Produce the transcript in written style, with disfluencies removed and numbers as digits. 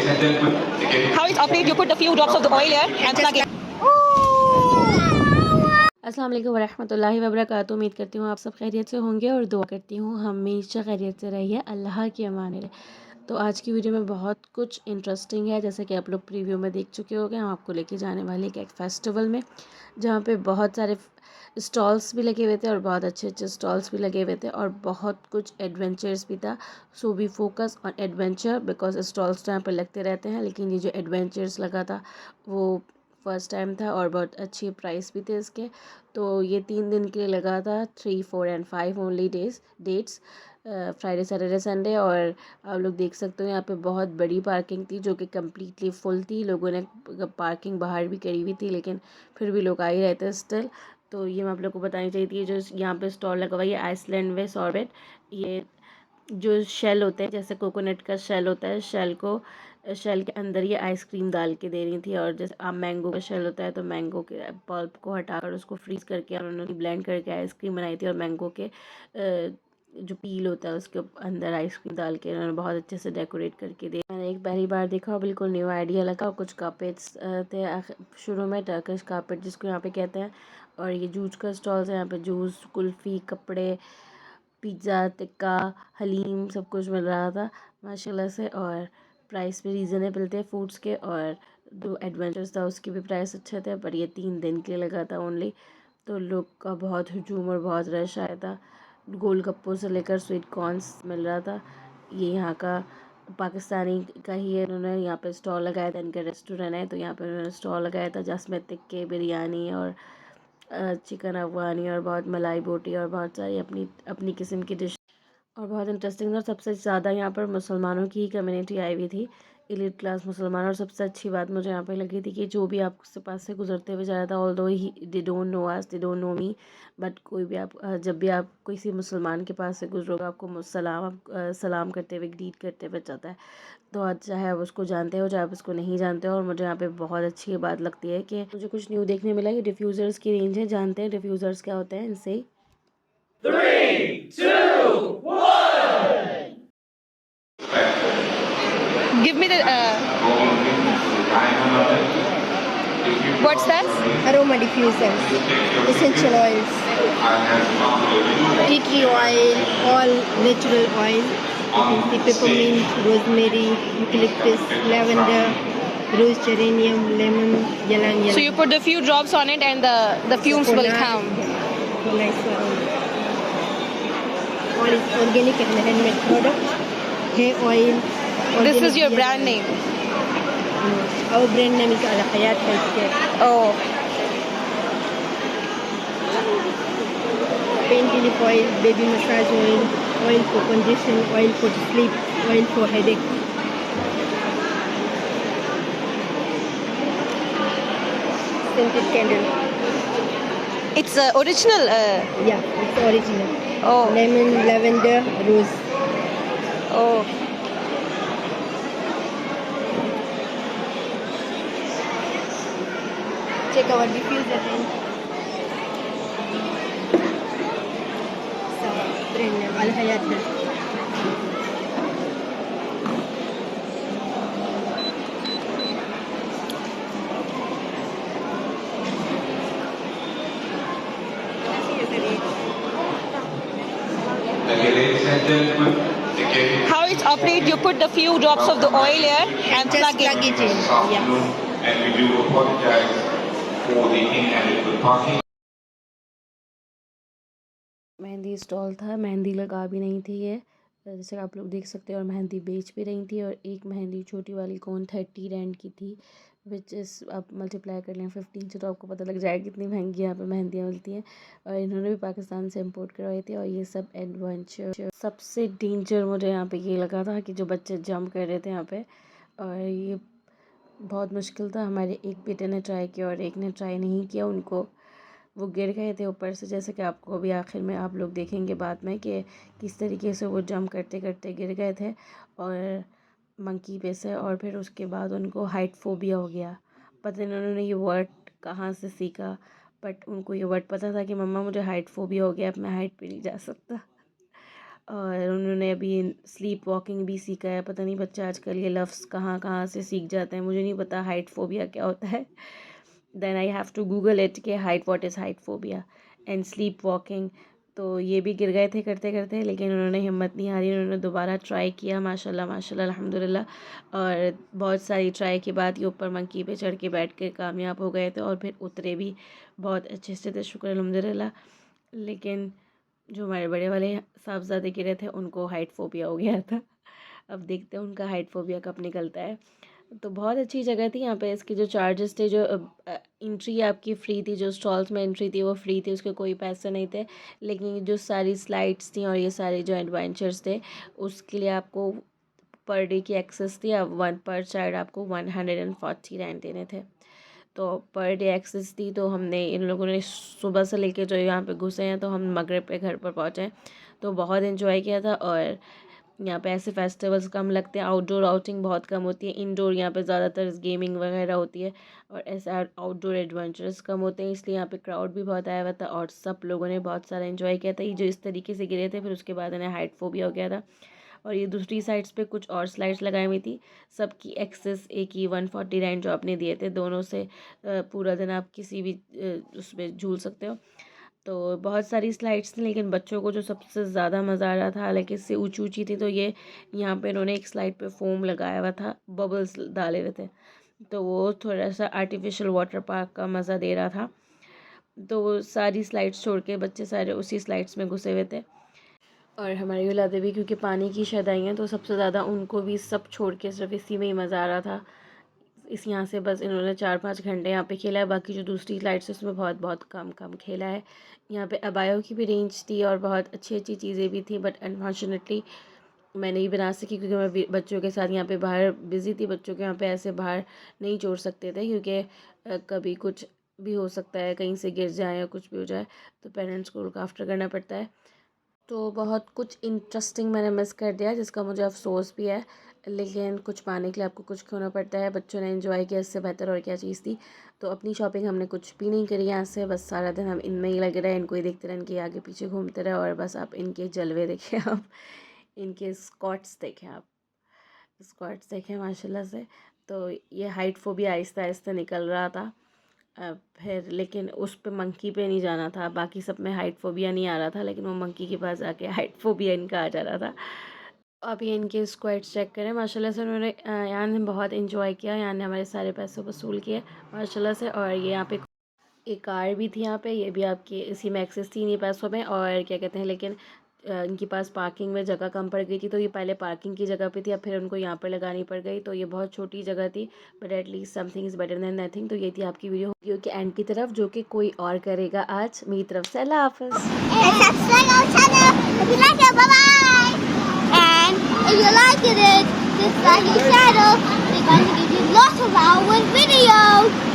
How it operates, you put a few drops of the oil here and plug it. अस्सलाम वालेकुम वरहमतुल्लाहि वबरकातुहू। उम्मीद करती हूँ आप सब खैरियत से होंगे और दुआ करती हूँ हमेशा खैरियत से रहिए, अल्लाह की अमान रहे। तो आज की वीडियो में बहुत कुछ इंटरेस्टिंग है, जैसे कि आप लोग प्रीव्यू में देख चुके होंगे। हम आपको लेके जाने वाले एक फेस्टिवल में, जहाँ पे बहुत सारे स्टॉल्स भी लगे हुए थे और बहुत अच्छे अच्छे स्टॉल्स भी लगे हुए थे और बहुत कुछ एडवेंचर्स भी था। So we focus on adventure because stalls तो यहाँ पर लगते रहते हैं, लेकिन ये जो एडवेंचर्स लगा था वो फर्स्ट टाइम था और बहुत अच्छी प्राइस भी थे इसके। तो ये 3 दिन के लिए लगा था, 3, 4 and 5 only dates, Friday Saturday Sunday. और आप लोग देख सकते हो यहाँ पे बहुत बड़ी पार्किंग थी जो कि कम्प्लीटली फुल थी। लोगों ने पार्किंग बाहर भी करी हुई थी, लेकिन फिर भी लोग आ ही रहे थे स्टिल। तो ये मैं आप लोग को बतानी चाहिए थी। जो यहाँ पे स्टॉल लगा हुआ है ये आइसलैंड वे सॉर्बेट, ये जो शेल होते हैं, जैसे कोकोनट का शेल होता है, शेल के अंदर ये आइसक्रीम डाल के दे रही थी। और जैसे आप मैंगो का शेल होता है तो मैंगो के पल्प को हटाकर उसको फ्रीज़ करके और उन्होंने ब्लेंड करके आइसक्रीम बनाई थी। और मैंगो के जो पील होता है उसके अंदर आइसक्रीम डाल के उन्होंने बहुत अच्छे से डेकोरेट करके दिया। मैंने एक पहली बार देखा और बिल्कुल न्यू आइडिया लगा। और कुछ कार्पेट्स थे शुरू में, टर्किश कार्पेट जिसको यहाँ पे कहते हैं। और ये जूस का स्टॉल्स है, यहाँ पे जूस, कुल्फ़ी, कपड़े, पिज़्ज़ा, टिक्का, हलीम सब कुछ मिल रहा था माशाल्लाह से। और प्राइस भी रीज़नेबल थे फूड्स के, और जो एडवेंचर्स था उसके भी प्राइस अच्छे थे। पर ये 3 दिन के लिए लगा था ओनली, तो लोग का बहुत हजूम और बहुत रश आया था। गोलगप्पों से लेकर स्वीट कॉर्न्स मिल रहा था। ये यहाँ का पाकिस्तानी का ही है, उन्होंने यहाँ पे स्टॉल लगाया था। इनका रेस्टोरेंट है तो यहाँ पे उन्होंने स्टॉल लगाया था, जिसमें टिक्के, बिरयानी और चिकन अफगानी और बहुत मलाई बोटी और बहुत सारी अपनी अपनी किस्म की डिश। और बहुत इंटरेस्टिंग था। और सबसे ज़्यादा यहाँ पर मुसलमानों की ही कम्युनिटी आई हुई थी, एलीट क्लास मुसलमान। और सबसे अच्छी बात मुझे यहाँ पे लगी थी कि जो भी आपके पास से गुजरते हुए जा रहा था, although he they don't know us, they don't know me, but कोई भी आप जब भी आप किसी मुसलमान के पास से गुजरोगे आपको सलाम करते हुए, ग्रीट करते हुए जाता है। तो आज चाहे आप उसको जानते हो चाहे आप उसको नहीं जानते हो। और मुझे यहाँ पे बहुत अच्छी ये बात लगती है कि मुझे कुछ न्यू देखने मिला। ये डिफ्यूज़र्स की रेंज है, जानते हैं डिफ्यूज़र्स क्या होते हैं इनसे ही। 3, 2, 1. Give me the. What's that? Aroma diffusers, essential oils, tea tree oil, all natural oil. You can see peppermint, rosemary, eucalyptus, lavender, rose geranium, lemon, ylang ylang. So you put a few drops on it and the fumes will come. Nice one. All is organic and handmade product. Hair oil. This is your organic brand hair name. oil. Our brand name is Al Hayat Healthcare. Oh, Pain relief oil, baby massage oil, oil for congestion, oil for sleep, oil for headache. Scented candle. it's original. Yeah, it's original. Oh, Lemon, lavender, rose. oh. Check our diffuser range. So, brand name Al Hayat Health. Okay, ladies and gentlemen, again, How it operates, you put a few drops of the oil here and Just plug plug it. it in. this Yeah. afternoon, and we do apologize for the inadequate parking. Mehndi stall था, मेहंदी लगा भी नहीं थी ये, जैसे आप लोग देख सकते हैं। और मेहंदी बेच भी रही थी। और एक मेहंदी छोटी वाली कौन 30 रैंड की थी, विच इज़ आप मल्टीप्लाई कर लें 15 से तो आपको पता लग जाएगा कितनी महंगी यहाँ पे मेहंदियाँ मिलती हैं। और इन्होंने भी पाकिस्तान से इंपोर्ट करवाई थी। और ये सब एडवेंचर। सबसे डेंजर मुझे यहाँ पे ये लगा था कि जो बच्चे जंप कर रहे थे यहाँ पे, और ये बहुत मुश्किल था। हमारे एक बेटे ने ट्राई किया और एक ने ट्राई नहीं किया, उनको वो गिर गए थे ऊपर से, जैसे कि आपको अभी आखिर में आप लोग देखेंगे बाद में कि किस तरीके से वो जंप करते करते गिर गए थे और मंकी पे से। और फिर उसके बाद उनको हाइट फोबिया हो गया। पता नहीं उन्होंने ये वर्ड कहाँ से सीखा, बट उनको ये वर्ड पता था कि मम्मा मुझे हाइट फोबिया हो गया, अब मैं हाइट पे नहीं जा सकता। और उन्होंने अभी स्लीप वॉकिंग भी सीखा है। पता नहीं बच्चा आजकल ये लफ्ज़ कहाँ कहाँ से सीख जाते हैं, मुझे नहीं पता हाइट फोबिया क्या होता है। Then I have to google it कि height what is height phobia and sleep walking. तो ये भी गिर गए थे करते करते, लेकिन उन्होंने हिम्मत नहीं हारी, उन्होंने दोबारा ट्राई किया माशाल्लाह माशाल्लाह अल्हम्दुलिल्लाह। और बहुत सारी ट्राई के बाद ये ऊपर मंकी पे चढ़ के बैठ के कामयाब हो गए थे और फिर उतरे भी बहुत अच्छे से थे, शुक्र अल्हम्दुलिल्लाह। लेकिन जो हमारे बड़े वाले साहबज़ादे गिरे थे उनको हाइट फोबिया हो गया था। अब देखते हैं उनका हाइट फोबिया कब निकलता है। तो बहुत अच्छी जगह थी यहाँ पे। इसके जो चार्जेस थे, जो एंट्री आपकी फ्री थी, जो स्टॉल्स में एंट्री थी वो फ्री थी, उसके कोई पैसे नहीं थे। लेकिन जो सारी स्लाइड्स थी और ये सारे जो एडवेंचर्स थे उसके लिए आपको पर डे की एक्सेस थी। अब वन पर चाइल्ड आपको 140 रैंड देने थे। तो पर डे एक्सेस थी। तो हमने इन लोगों ने सुबह से लेके जो यहाँ पे घुसे हैं तो हम मगरिब पे घर पर पहुँचे, तो बहुत इन्जॉय किया था। और यहाँ पे ऐसे फेस्टिवल्स कम लगते हैं, आउटडोर आउटिंग बहुत कम होती है, इंडोर यहाँ पे ज़्यादातर गेमिंग वगैरह होती है और ऐसे आउटडोर एडवेंचर्स कम होते हैं, इसलिए यहाँ पे क्राउड भी बहुत आया हुआ था और सब लोगों ने बहुत सारा एंजॉय किया था। ये जो इस तरीके से गिरे थे फिर उसके बाद इन्हें हाइट फोबिया हो गया था। और ये दूसरी साइड्स पे कुछ और स्लाइड्स लगाई हुई थी, सबकी एक्सेस एक ही 140 रैंड जो आपने दिए थे, दोनों से पूरा दिन आप किसी भी उसमें झूल सकते हो। तो बहुत सारी स्लाइड्स थी, लेकिन बच्चों को जो सबसे ज़्यादा मज़ा आ रहा था, हालांकि इससे ऊंची ऊंची थी, तो ये यहाँ पे इन्होंने एक स्लाइड पे फोम लगाया हुआ था, बबल्स डाले हुए थे, तो वो थोड़ा सा आर्टिफिशियल वाटर पार्क का मज़ा दे रहा था। तो वो सारी स्लाइड्स छोड़ के बच्चे सारे उसी स्लाइड्स में घुसे हुए थे। और हमारी औलादे भी क्योंकि पानी की शदाई हैं, तो सबसे ज़्यादा उनको भी सब छोड़ के सिर्फ इसी में ही मज़ा आ रहा था। इस यहाँ से बस इन्होंने 4-5 घंटे यहाँ पे खेला है, बाकी जो दूसरी स्लाइड्स है उसमें बहुत बहुत कम खेला है। यहाँ पे अबायों की भी रेंज थी और बहुत अच्छी अच्छी चीज़ें भी थी, बट अनफॉर्चुनेटली मैं नहीं बना सकी क्योंकि मैं बच्चों के साथ यहाँ पे बाहर बिज़ी थी। बच्चों के यहाँ पे ऐसे बाहर नहीं छोड़ सकते थे क्योंकि कभी कुछ भी हो सकता है, कहीं से गिर जाए या कुछ भी हो जाए, तो पेरेंट्स को लुक आफ्टर करना पड़ता है। तो बहुत कुछ इंटरेस्टिंग मैंने मिस कर दिया जिसका मुझे अफसोस भी है, लेकिन कुछ पाने के लिए आपको कुछ खोना पड़ता है। बच्चों ने एंजॉय किया, इससे बेहतर और क्या चीज़ थी। तो अपनी शॉपिंग हमने कुछ भी नहीं करी यहाँ से, बस सारा दिन हम इनमें ही लगे रहे, इनको ही देखते रहे, इनके आगे पीछे घूमते रहे और बस आप इनके जलवे देखें, आप इनके स्कॉट्स देखें, आप स्कॉट्स देखें माशाल्लाह से। तो ये हाइट फोबिया आहिस्ता आहिस्ता निकल रहा था। फिर लेकिन उस पे मंकी पे नहीं जाना था, बाकी सब में हाइट फोबिया नहीं आ रहा था, लेकिन वो मंकी के पास जाके हाइट फोबिया इनका आ जा रहा था। अभी इनके स्क्वाट्स चेक करें, माशाल्लाह से उन्होंने यान ने बहुत इन्जॉय किया, यान ने हमारे सारे पैसे वसूल किए माशाल्लाह से। और ये यहाँ पे एक कार भी थी यहाँ पे, ये भी आपकी इसी में एक्सेस थी इन्हीं पैसों में, और क्या कहते हैं, लेकिन इनके पास पार्किंग में जगह कम पड़ गई थी, तो ये पहले पार्किंग की जगह पे थी, अब फिर उनको यहाँ पर लगानी पड़ गई। तो ये बहुत छोटी जगह थी, but at least something is better than nothing. तो ये थी आपकी वीडियो के एंड की तरफ, जो कि कोई और करेगा आज। मेरी तरफ से अल्लाह हाफ़िज़। If you like it, dislike the channel. We're going to give you lots of our videos.